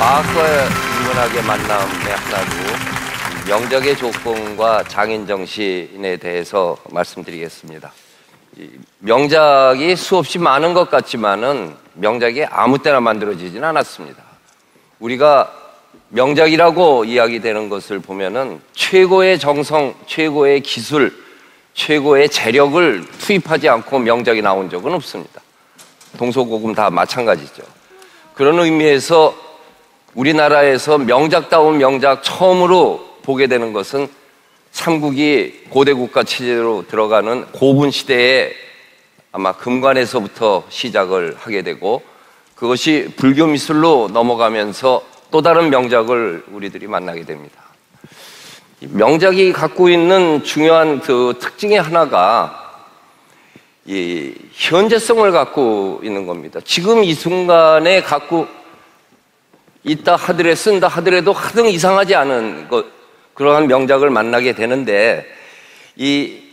과학과 인문학의 만남의 하나로 명작의 조건과 장인 정신에 대해서 말씀드리겠습니다. 명작이 수없이 많은 것 같지만은 명작이 아무 때나 만들어지진 않았습니다. 우리가 명작이라고 이야기되는 것을 보면은 최고의 정성, 최고의 기술, 최고의 재력을 투입하지 않고 명작이 나온 적은 없습니다. 동서고금 다 마찬가지죠. 그런 의미에서 우리나라에서 명작다운 명작 처음으로 보게 되는 것은 삼국이 고대 국가 체제로 들어가는 고분 시대에 아마 금관에서부터 시작을 하게 되고, 그것이 불교 미술로 넘어가면서 또 다른 명작을 우리들이 만나게 됩니다. 명작이 갖고 있는 중요한 그 특징의 하나가 이 현재성을 갖고 있는 겁니다. 지금 이 순간에 갖고 있다 하더라도, 쓴다 하더라도 하등 이상하지 않은 것, 그러한 명작을 만나게 되는데,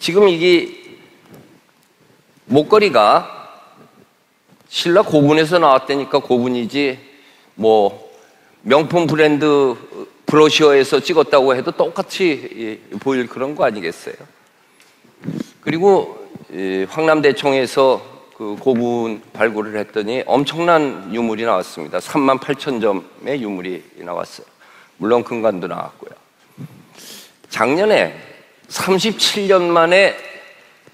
지금 이게 목걸이가 신라 고분에서 나왔다니까 고분이지, 뭐 명품 브랜드 브로셔에서 찍었다고 해도 똑같이 보일 그런 거 아니겠어요? 그리고 황남대총에서 그 고분 발굴을 했더니 엄청난 유물이 나왔습니다. 38,000점의 유물이 나왔어요. 물론 금관도 나왔고요. 작년에 37년 만에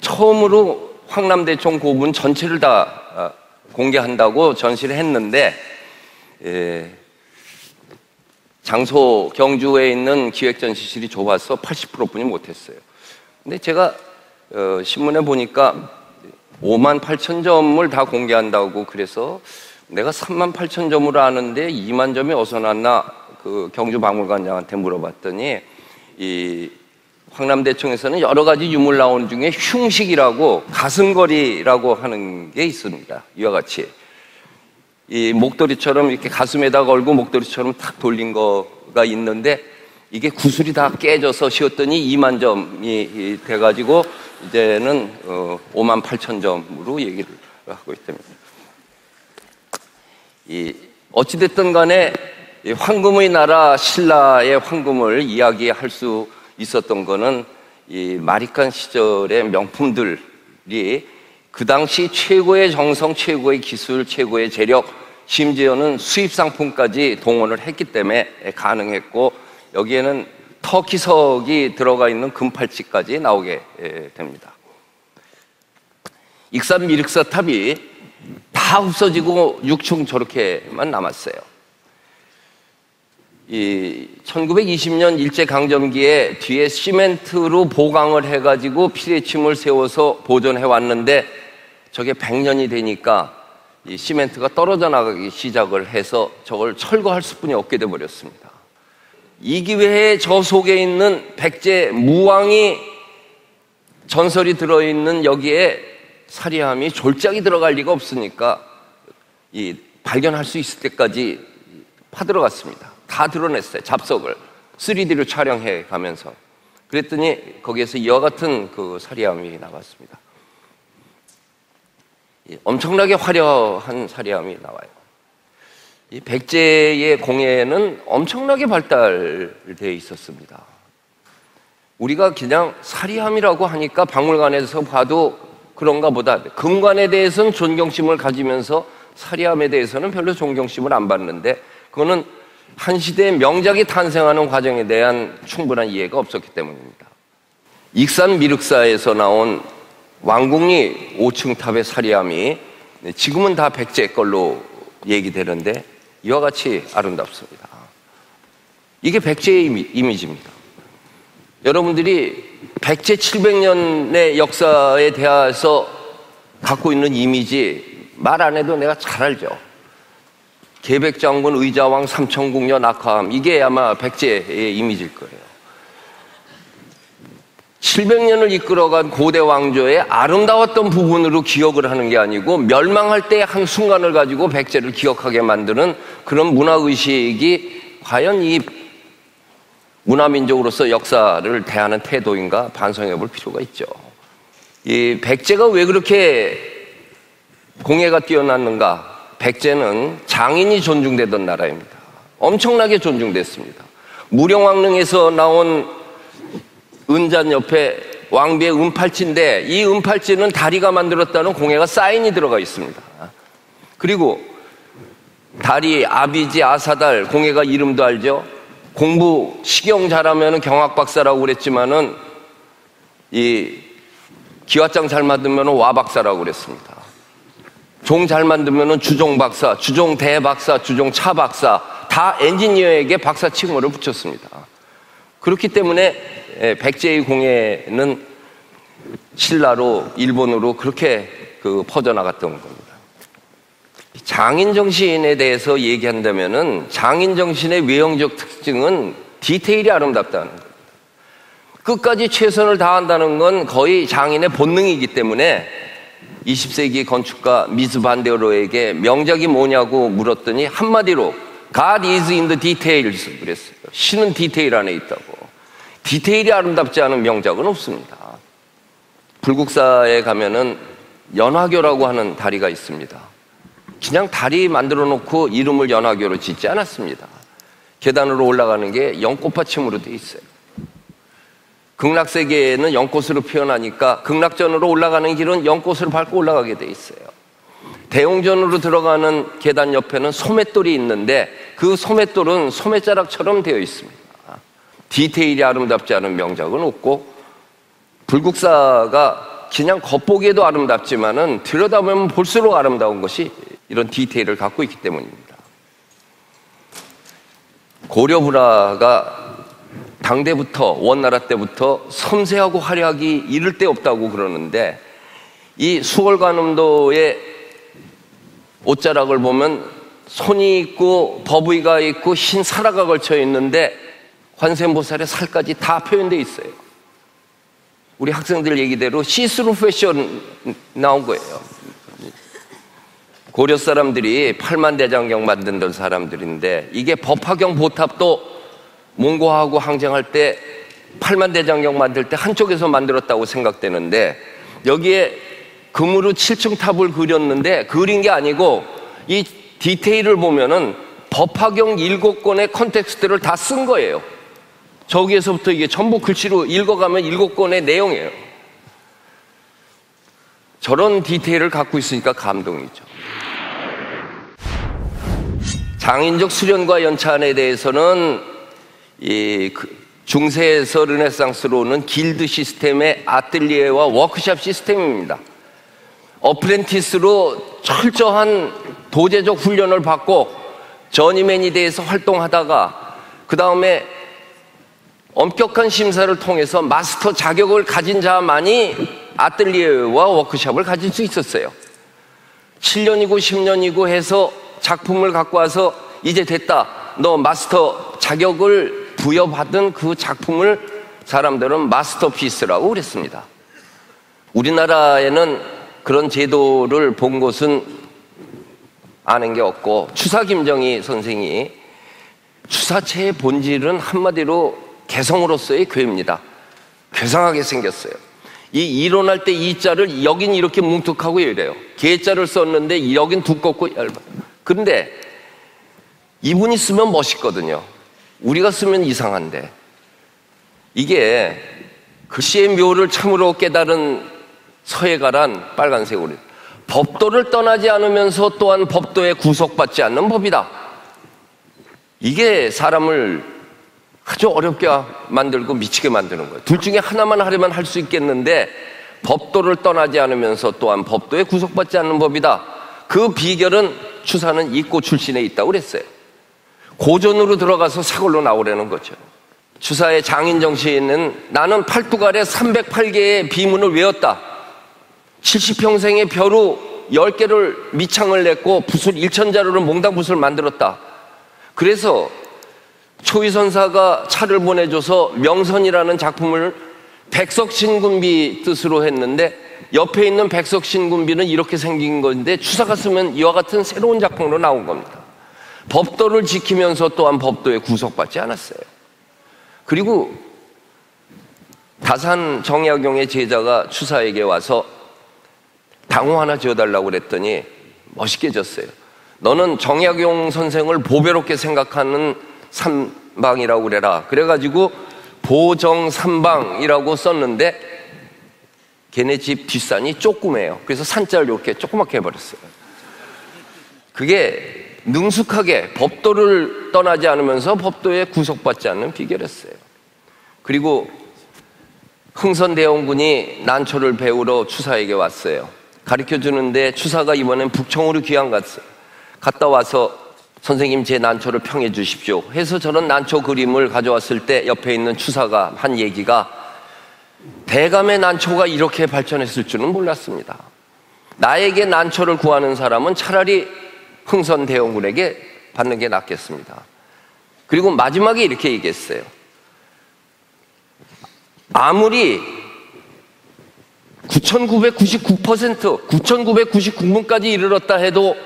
처음으로 황남대총 고분 전체를 다 공개한다고 전시를 했는데, 장소 경주에 있는 기획전시실이 좁아서 80%뿐이 못했어요. 근데 제가 신문에 보니까 58,000점을 다 공개한다고, 그래서 내가 38,000점으로 아는데 2만 점이 어디서 났나 그 경주박물관장한테 물어봤더니, 이 황남대총에서는 여러 가지 유물 나오는 중에 흉식이라고 가슴걸이라고 하는 게 있습니다. 이와 같이 이 목도리처럼 이렇게 가슴에다 걸고 목도리처럼 탁 돌린 거가 있는데, 이게 구슬이 다 깨져서 씌웠더니 2만 점이 돼가지고 이제는 58,000점으로 얘기를 하고 있답니다. 어찌됐든 간에 황금의 나라 신라의 황금을 이야기할 수 있었던 거는 이 마리칸 시절의 명품들이 그 당시 최고의 정성, 최고의 기술, 최고의 재력, 심지어는 수입 상품까지 동원을 했기 때문에 가능했고, 여기에는 터키석이 들어가 있는 금팔찌까지 나오게 됩니다. 익산 미륵사 탑이 다 없어지고 6층 저렇게만 남았어요. 1920년 일제강점기에 뒤에 시멘트로 보강을 해가지고 피레침을 세워서 보존해 왔는데, 저게 100년이 되니까 이 시멘트가 떨어져 나가기 시작을 해서 저걸 철거할 수뿐이 없게 돼 버렸습니다. 이 기회에 저 속에 있는 백제 무왕이 전설이 들어있는 여기에 사리함이 졸작이 들어갈 리가 없으니까 발견할 수 있을 때까지 파들어갔습니다. 다 드러냈어요. 잡석을 3D로 촬영해 가면서. 그랬더니 거기에서 이와 같은 그 사리함이 나왔습니다. 엄청나게 화려한 사리함이 나와요. 이 백제의 공예는 엄청나게 발달되어 있었습니다. 우리가 그냥 사리함이라고 하니까 박물관에서 봐도 그런가 보다, 금관에 대해서는 존경심을 가지면서 사리함에 대해서는 별로 존경심을 안 받는데, 그거는 한 시대의 명작이 탄생하는 과정에 대한 충분한 이해가 없었기 때문입니다. 익산 미륵사에서 나온 왕궁리 5층 탑의 사리함이 지금은 다 백제 걸로 얘기되는데 이와 같이 아름답습니다. 이게 백제의 이미지입니다. 여러분들이 백제 700년의 역사에 대해서 갖고 있는 이미지 말 안 해도 내가 잘 알죠. 계백장군, 의자왕, 삼천궁녀, 낙화암, 이게 아마 백제의 이미지일 거예요. 700년을 이끌어간 고대 왕조의 아름다웠던 부분으로 기억을 하는 게 아니고, 멸망할 때의 한 순간을 가지고 백제를 기억하게 만드는 그런 문화의식이 과연 이 문화민족으로서 역사를 대하는 태도인가 반성해 볼 필요가 있죠. 이 백제가 왜 그렇게 공예가 뛰어났는가? 백제는 장인이 존중되던 나라입니다. 엄청나게 존중됐습니다. 무령왕릉에서 나온 은잔 옆에 왕비의 은팔찌인데 이 은팔찌는 다리가 만들었다는 공예가 사인이 들어가 있습니다. 그리고 다리 아비지 아사달 공예가 이름도 알죠? 공부 식용 잘하면 경학박사라고 그랬지만은 이 기와장 잘 만들면 와박사라고 그랬습니다. 종 잘 만들면 주종박사, 주종대박사, 주종차박사 다 엔지니어에게 박사 칭호를 붙였습니다. 그렇기 때문에 백제의 공예는 신라로 일본으로 그렇게 퍼져나갔던 겁니다. 장인정신에 대해서 얘기한다면은 장인정신의 외형적 특징은 디테일이 아름답다는 겁니다. 끝까지 최선을 다한다는 건 거의 장인의 본능이기 때문에 20세기 건축가 미스 반데로에게 명작이 뭐냐고 물었더니 한마디로 God is in the details 그랬어요. 신은 디테일 안에 있다고. 디테일이 아름답지 않은 명작은 없습니다. 불국사에 가면은 연화교라고 하는 다리가 있습니다. 그냥 다리 만들어 놓고 이름을 연화교로 짓지 않았습니다. 계단으로 올라가는 게 연꽃받침으로 되어 있어요. 극락세계에는 연꽃으로 표현하니까 극락전으로 올라가는 길은 연꽃을 밟고 올라가게 되어 있어요. 대웅전으로 들어가는 계단 옆에는 소맷돌이 있는데 그 소맷돌은 소매자락처럼 되어 있습니다. 디테일이 아름답지 않은 명작은 없고 불국사가 그냥 겉보기에도 아름답지만은 들여다보면 볼수록 아름다운 것이 이런 디테일을 갖고 있기 때문입니다. 고려불화가 당대부터 원나라 때부터 섬세하고 화려하기 이를 데 없다고 그러는데 이 수월관음도의 옷자락을 보면 손이 있고 버부이가 있고 흰 사라가 걸쳐 있는데 관세음보살의 살까지 다 표현되어 있어요. 우리 학생들 얘기대로 시스루 패션 나온 거예요. 고려 사람들이 팔만대장경 만든 사람들인데 이게 법화경 보탑도 몽고하고 항쟁할 때 팔만대장경 만들 때 한쪽에서 만들었다고 생각되는데 여기에 금으로 7층 탑을 그렸는데 그린 게 아니고 이 디테일을 보면은 법화경 7권의 컨텍스트를 다 쓴 거예요. 저기에서부터 이게 전부 글씨로 읽어가면 7권의 내용이에요. 저런 디테일을 갖고 있으니까 감동이죠. 장인적 수련과 연찬에 대해서는 이 중세에서 르네상스로 는 길드 시스템의 아틀리에와 워크숍 시스템입니다. 어프렌티스로 철저한 도제적 훈련을 받고 저니맨이 대해서 활동하다가 그 다음에 엄격한 심사를 통해서 마스터 자격을 가진 자만이 아틀리에와 워크숍을 가질 수 있었어요. 7년이고 10년이고 해서 작품을 갖고 와서 이제 됐다, 너 마스터 자격을 부여받은 그 작품을 사람들은 마스터피스라고 그랬습니다. 우리나라에는 그런 제도를 본 곳은 아는 게 없고 추사 김정희 선생이 추사체의 본질은 한마디로 개성으로서의 괴입니다. 괴상하게 생겼어요. 이 이론할 때 이자를 여긴 이렇게 뭉툭하고 이래요. 개자를 썼는데 여긴 두껍고 얇아요. 그런데 이분이 쓰면 멋있거든요. 우리가 쓰면 이상한데 이게 글씨의 묘를 참으로 깨달은 서예가란 빨간색으로 법도를 떠나지 않으면서 또한 법도에 구속받지 않는 법이다. 이게 사람을 아주 어렵게 만들고 미치게 만드는 거예요. 둘 중에 하나만 하려면 할 수 있겠는데 법도를 떠나지 않으면서 또한 법도에 구속받지 않는 법이다. 그 비결은 추사는 이꼬 출신에 있다고 그랬어요. 고전으로 들어가서 사골로 나오려는 거죠. 추사의 장인정신은 나는 팔뚝알에 308개의 비문을 외웠다. 70평생의 벼루 10개를 미창을 냈고 붓을 1000자루를 몽당붓을 만들었다. 그래서 초이선사가 차를 보내줘서 명선이라는 작품을 백석신군비 뜻으로 했는데 옆에 있는 백석신군비는 이렇게 생긴 건데 추사가 쓰면 이와 같은 새로운 작품으로 나온 겁니다. 법도를 지키면서 또한 법도에 구속받지 않았어요. 그리고 다산 정약용의 제자가 추사에게 와서 당호 하나 지어달라고 그랬더니 멋있게 졌어요. 너는 정약용 선생을 보배롭게 생각하는 삼방이라고 그래라. 그래가지고 보정삼방이라고 썼는데 걔네 집 뒷산이 조그매요. 그래서 산자를 이렇게 조그맣게 해버렸어요. 그게 능숙하게 법도를 떠나지 않으면서 법도에 구속받지 않는 비결이었어요. 그리고 흥선대원군이 난초를 배우러 추사에게 왔어요. 가르쳐주는데 추사가 이번엔 북청으로 귀양 갔어요. 갔다 와서 선생님 제 난초를 평해 주십시오 해서 저는 난초 그림을 가져왔을 때 옆에 있는 추사가 한 얘기가 대감의 난초가 이렇게 발전했을 줄은 몰랐습니다. 나에게 난초를 구하는 사람은 차라리 흥선대원군에게 받는 게 낫겠습니다. 그리고 마지막에 이렇게 얘기했어요. 아무리 9999%, 9999분까지 이르렀다 해도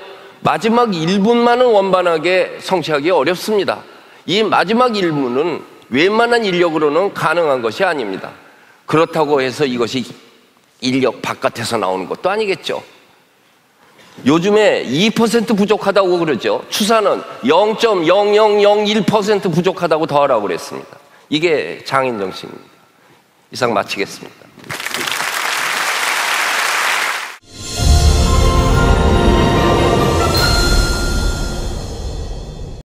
마지막 1분만은 원만하게 성취하기 어렵습니다. 이 마지막 1분은 웬만한 인력으로는 가능한 것이 아닙니다. 그렇다고 해서 이것이 인력 바깥에서 나오는 것도 아니겠죠. 요즘에 2% 부족하다고 그러죠. 추사는 0.0001% 부족하다고 더하라고 그랬습니다. 이게 장인 정신입니다. 이상 마치겠습니다.